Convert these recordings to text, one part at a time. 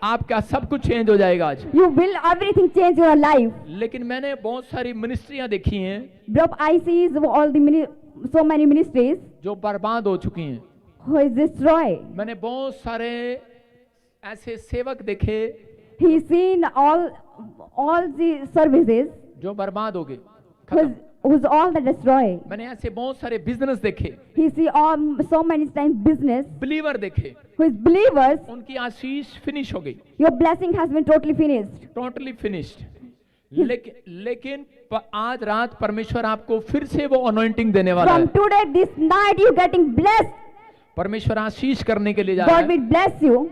आपका सब कुछ चेंज हो जाएगा आज। You will everything change your life. लेकिन मैंने बहुत सारी मिनिस्ट्रियां देखी हैं But I see all the so many ministries जो बर्बाद हो चुकी हैं। who is destroyed. मैंने बहुत सारे ऐसे सेवक देखे He seen all the services जो बर्बाद हो गए, who's all the destroyed. मैंने ऐसे बहुत सारे बिजनेस देखे, He see all so many times business believer देखे, who is believers. उनकी आशीष फिनिश हो गई, Your blessing has been totally finished. Totally finished. लेकिन आज रात परमेश्वर आपको फिर से वो अनॉइंटिंग देने वाला From है। today, this night, you getting blessed. परमेश्वर आशीष करने के लिए जा रहा God है। will bless you.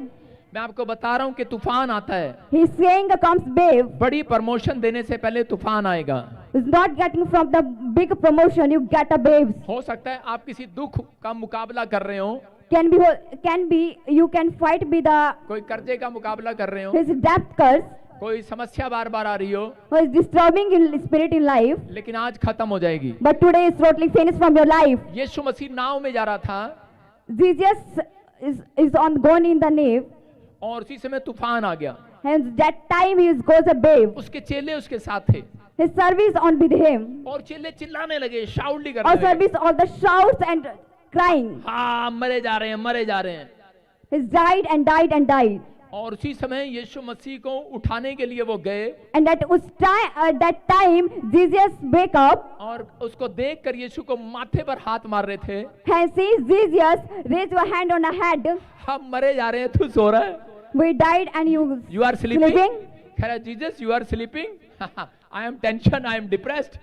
मैं आपको बता रहा हूं कि तूफान आता है। He's saying comes wave. बड़ी प्रमोशन देने से पहले तूफान आएगा। It's not getting from the big promotion, you get a waves. हो सकता है आप किसी दुख का मुकाबला कर रहे हो, Can be you can fight with the कोई कर्जे का मुकाबला कर रहे हो, his death curse, कोई समस्या बार बार आ रही हो, who is disturbing in spirit in life. लेकिन आज खत्म हो जाएगी। But today is totally finished from your life. यीशु मसीह नाव में जा रहा था Jesus is on gone in the nave, और उसी समय तूफान आ गया। and that time he goes a wave. उसके चेले उसके साथ थे His service on with him. और चेले चिल्लाने लगे, शाउल्डी करने Our लगे, service all the shouts and crying. हाँ मरे जा रहे हैं, मरे जा रहे हैं। He's died and died and died. और उसी समय यीशु मसीह को उठाने के लिए वो गए And that time Jesus wake up और उसको देखकर यीशु को माथे पर हाथ मार रहे थे। and sees Jesus raise your hand on a head. हम मरे जा रहे हैं, तू सो रहा है। We died and you are sleeping. sleeping. कह रहा Jesus you are sleeping. I am tension, I am depressed.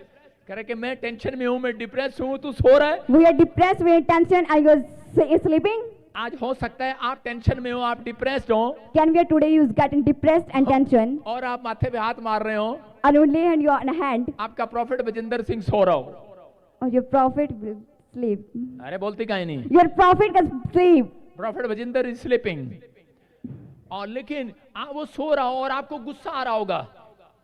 कह रहा कि मैं टेंशन में हूँ, मैं डिप्रेस हूँ, तू सो रहा है। We are depressed, we are tension, and you are sleeping. आज हो सकता है आप टेंशन में हो, आप डिप्रेस्ड हो Can be today you is getting depressed and tension, और आप माथे पे हाथ मार रहे हो, and only hand you on a hand, आपका प्रॉफिट बजिंदर सिंह सो रहा हो। or your prophet will sleep. अरे बोलती काहे नहीं? Your prophet can sleep. Profit Bajinder is sleeping. और लेकिन वो सो रहा हो और आपको गुस्सा आ रहा होगा,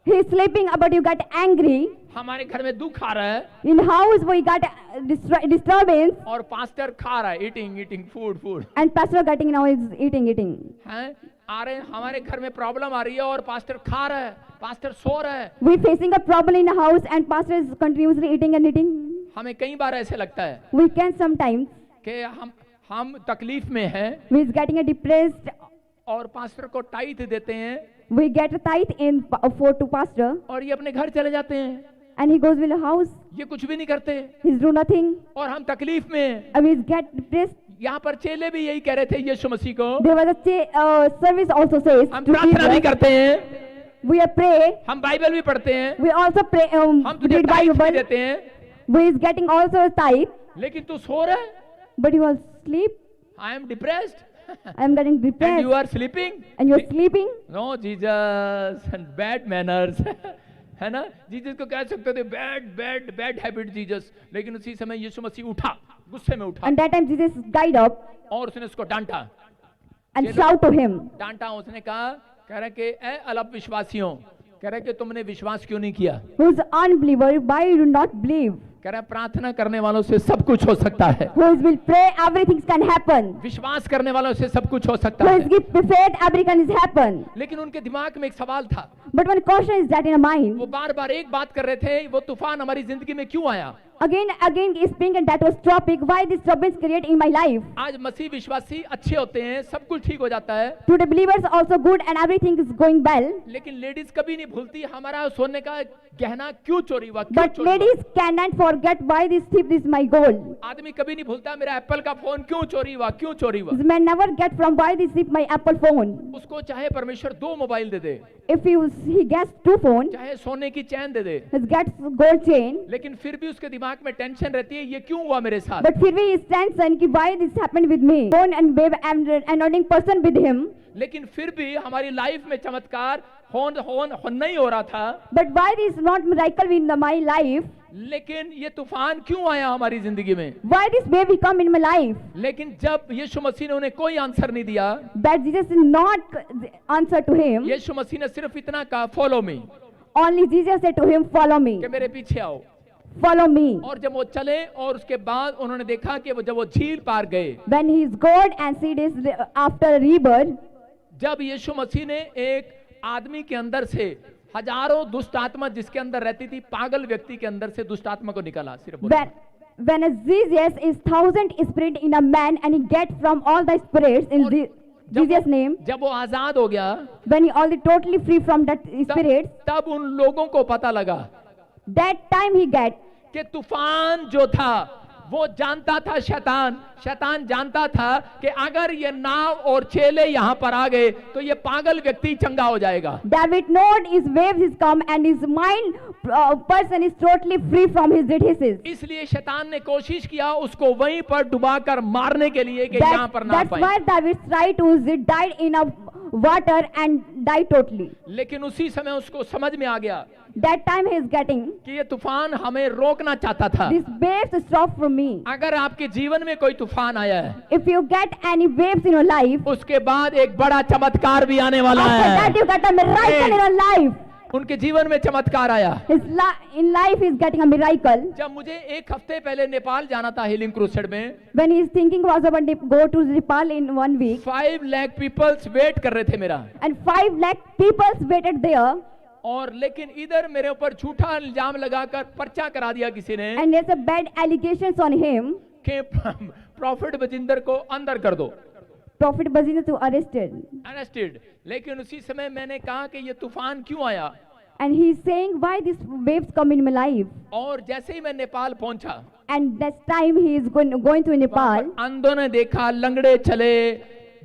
He is sleeping, but you got angry. हमारे घर में दुख आ रहा है In house we got disturbance, और पास्टर खा रहा है, eating food and pastor getting now is eating. हैं, आ रहे हैं, हमारे घर में प्रॉब्लम आ रही है और पास्टर खा रहा है, पास्टर सो रहा है। We facing a problem in the house, and pastor is continuously eating and eating. हमें कई बार ऐसे लगता है We can sometimes कि हम तकलीफ में हैं we is getting a depressed. और पास्टर को टाइट देते हैं We get a tithe in for to pastor, और ये अपने घर चले जाते हैं, and he goes with the house. ये कुछ भी नहीं करते He's do nothing. और हम तकलीफ में हैं। And we get depressed. यहाँ पर चेले भी यही कह रहे थे यीशु मसीह को, There was a service also says हम to प्रार्थना भी Jesus, करते हैं, we are pray. हम बाइबल भी पढ़ते हैं, We also pray. हम तुझे Read टाइट भी Bible. देते हैं, We is getting also a tithe, लेकिन तू सो रहा है। but you are sleep. I am depressed I am getting and depressed, you are sleeping. and you are sleeping. No Jesus and bad manners है ना, Jesus को कह सकते थे बैड हैबिट जीसस, लेकिन उसी समय यीशु मसीह उठा, गुस्से में उठा And that time Jesus got up और उसने उसको डांटा। and चलो। shout to him. डांटा, उसने कहा, कह रहा कि ए अल्प विश्वासियों, कह रहा कि तुमने विश्वास क्यों नहीं किया? Who's unbeliever? Why you do not believe? कह रहा प्रार्थना करने वालों से सब कुछ हो सकता है, Who will pray? Everything can happen. विश्वास करने वालों से सब कुछ हो सकता Who है। is give faith? Everything is happen. लेकिन उनके दिमाग में एक सवाल था, But one question is that in a mind. वो बार बार एक बात कर रहे थे, वो तूफान हमारी जिंदगी में क्यों आया? Again speaking, and that was topic. Why this troubles create in my life? आज मसीह विश्वासी अच्छे होते हैं, सब कुछ ठीक हो जाता है, Today believers also good and everything is going well. लेकिन लेडीज कभी नहीं भूलती हमारा सोने का गहना क्यों चोरी हुआ, क्यों But चोरी हुआ? ladies cannot forget why this thief is my goal. आदमी कभी नहीं भूलता मेरा एप्पल का फोन क्यों चोरी हुआ, क्यों चोरी हुआ? This man never get from why this thief my Apple phone. उसको चाहे परमेश्वर 2 mobile they they, If he gets 2 phones, चाहे सोने की चैन दे दे, he gets gold chain. लेकिन फिर भी उसके दिमाग में टेंशन रहती है, ये क्यों हुआ मेरे साथ? But फिर भी he stands and कि why this happened with me. Phone and babe and anointing person with him. लेकिन फिर भी हमारी लाइफ में चमत्कार नहीं हो रहा था, But why this not miracle in my life? लेकिन ये तूफान क्यों आया हमारी जिंदगी में? Why this baby come in my life? लेकिन जब यीशु मसीह ने उन्हें कोई आंसर नहीं दिया, That Jesus did not answer to him. यीशु मसीह ने सिर्फ इतना कहा, follow me, Only Jesus said to him, follow me. कि मेरे पीछे आओ। Follow me. और जब वो चले और उसके बाद उन्होंने देखा कि जब वो झील पार गए, When he is God and see this after rebirth, जब यीशु मसीह ने एक आदमी के अंदर से हजारों दुष्ट आत्मा जिसके अंदर रहती थी, पागल व्यक्ति के अंदर से दुष्ट आत्मा को निकाला। सिर्फ बोलो। When a Jesus is 1,000 spirit in a man and he get from all the spirits in Jesus name, जब वो आजाद हो गया, when he already totally free from that spirit, तब उन लोगों को पता लगा that time he get कि तूफान जो था वो जानता था, शैतान जानता था कि अगर ये नाव और चेले यहाँ पर आ गए तो ये पागल व्यक्ति चंगा हो जाएगा। David known his waves is come and his mind person is totally free from his diseases. इसलिए शैतान ने कोशिश किया उसको वहीं पर डुबाकर मारने के लिए कि यहाँ पर ना That's पाए। why David tried to died in a water and died totally. लेकिन उसी समय उसको समझ में आ गया That time he is getting कि ये तूफान हमें रोकना चाहता था। this waves to stop from me. अगर आपके जीवन में कोई तूफान आया है, If you get any waves in your life, उसके बाद एक बड़ा चमत्कार भी आने वाला after that है। you get a miracle in your life. उनके जीवन में चमत्कार आया। In life he is getting a miracle. जब मुझे एक हफ्ते पहले नेपाल जाना था हीलिंग क्रूसेड में, When he is thinking was about to go to Nepal in 1 week, 5 lakh peoples wait कर रहे थे मेरा, and 5 lakh people waited there, और लेकिन इधर मेरे ऊपर झूठा इल्जाम लगाकर पर्चा करा दिया किसी ने and there's a bad allegations on him. कि प्रॉफिट बजिंदर को अंदर कर दो, Prophet Bazina to arrested. लेकिन उसी समय मैंने कहा कि ये तूफान क्यों आया, And he is saying why these waves come in my life. और जैसे ही मैं नेपाल पहुंचा, And that time he is going to Nepal. अंधों ने देखा, लंगड़े चले,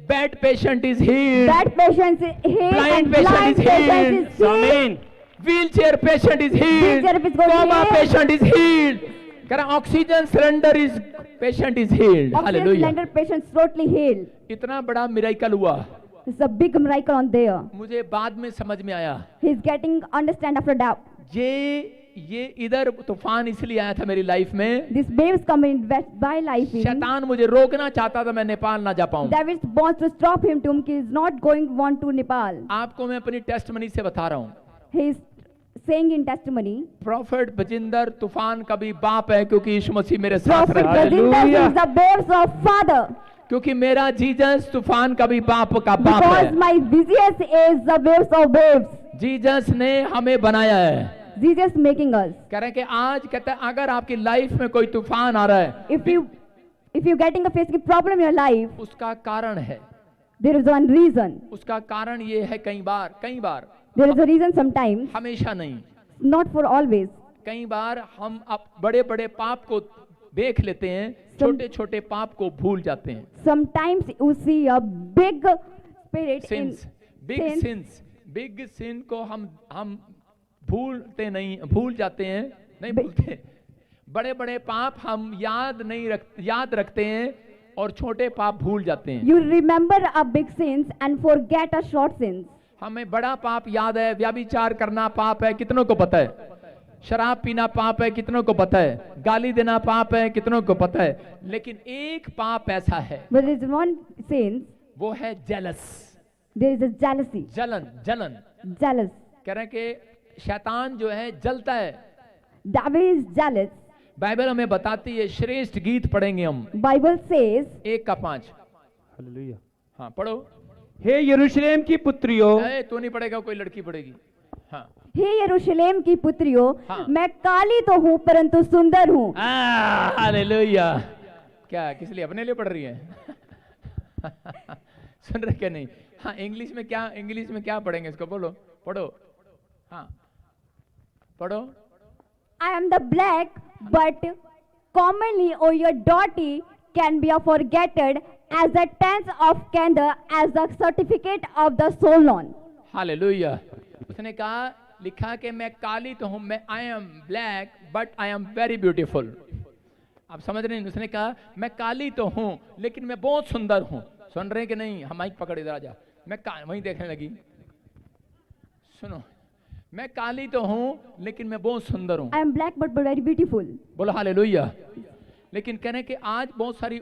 bed patient is healed, That patient is healed. blind And patient blind is patient healed, is healed. आमीन, wheelchair patient is healed, Wheelchair is going coma healed. Patient is healed, कह रहा oxygen cylinder is patient is healed. Oxygen hallelujah. cylinder patients totally healed. इतना बड़ा miracle हुआ, It's a big miracle on there. मुझे बाद में समझ में आया He's getting understand after that. ये इधर तूफान इसलिए आया था मेरी लाइफ में, These waves come in by life. शैतान मुझे रोकना चाहता था मैं नेपाल ना जा पाऊं। David wants to stop him to he is not want to Nepal. आपको मैं अपनी टेस्टमनी से बता रहा हूं, He is saying in testimony. Profit Bajinder तूफान का भी बाप है, क्योंकि यीशु मसीह मेरे साथ Prophet रहता है। Rajinder is the waves of father. क्योंकि मेरा जीसस तूफान का भी बाप का बाप Because है। my Jesus is the waves of waves. Jesus ने हमें बनाया है। Jesus making us. कह रहे हैं कि आज कहता है अगर आपकी लाइफ में कोई तूफान आ रहा है, If you getting a facing problem in your life, उसका कारण है, there is one reason. उसका कारण ये है कई बार There is a reason sometimes, हमेशा नहीं, not for always. कई बार हम अब बड़े बड़े पाप को देख लेते हैं, छोटे छोटे पाप को भूल जाते हैं। Sometimes you see a big spirit in sins, big sin को हम भूल जाते हैं, नहीं भूलते। बड़े बड़े पाप हम याद रखते हैं और छोटे पाप भूल जाते हैं। You remember a big sins and forget a short sins. हमें बड़ा पाप याद है, व्यभिचार करना पाप है, कितनों को पता है? शराब पीना पाप है, कितनों को पता है? गाली देना पाप है, कितनों को पता है? लेकिन एक पाप ऐसा है, But there is one sin, वो है jealous, there is a jealousy. जलन। Jealous. कह रहे हैं कि शैतान जो है जलता है। David is jealous. बाइबल हमें बताती है, श्रेष्ठ गीत पढ़ेंगे हम, Bible says, 1:5। हालेलुया। हाँ पढ़ो। हे यरूशलेम की पुत्रियों, तू नहीं पढ़ेगा, कोई लड़की पढ़ेगी। हाँ हे यरूशलेम की पुत्रियों, हाँ। मैं काली तो हूँ परंतु सुंदर हूँ। हालेलुया। क्या किस लिए, अपने लिए पढ़ रही है? सुन रहे क्या नहीं? हाँ इंग्लिश में क्या पढ़ेंगे इसको? बोलो, पढ़ो। हाँ पढ़ो। I am the black, but commonly or your daughter can be forgotten as the tenth of candle as the certificate of the solon. Hallelujah. उसने कहा, लिखा कि मैं काली तो हूं, मैं I am black but I am very beautiful. आप समझ रहे हैं? उसने कहा मैं काली तो हूं लेकिन मैं बहुत सुंदर हूं। सुन रहे हैं कि नहीं? हम माइक पकड़, इधर आ जा। मैं वहीं देखने लगी, सुनो। मैं काली तो हूं लेकिन मैं बहुत सुंदर हूं। I am black but very beautiful. बोलो हालेलुया। लेकिन कह रहे कि आज बहुत सारी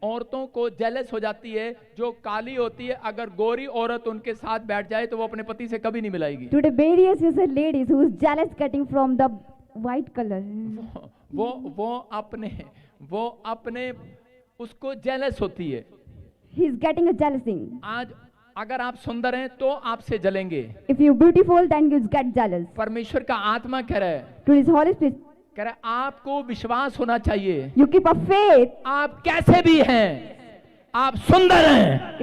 औरतों को जेलस हो जाती है, जो काली होती है। अगर गोरी औरत उनके साथ बैठ जाए तो वो अपने पति से कभी नहीं मिलाएगी। Today various is a ladies who is jealous getting from the white color. वो अपने उसको जेलस होती है। He's getting a jealousy. आज अगर आप सुंदर हैं तो आपसे जलेंगे। If you're beautiful, then you get jealous. परमेश्वर का आत्मा कह रहा है, To His Holy Spirit, कह रहा है आपको विश्वास होना चाहिए, you keep a faith. आप कैसे भी हैं, आप सुंदर हैं।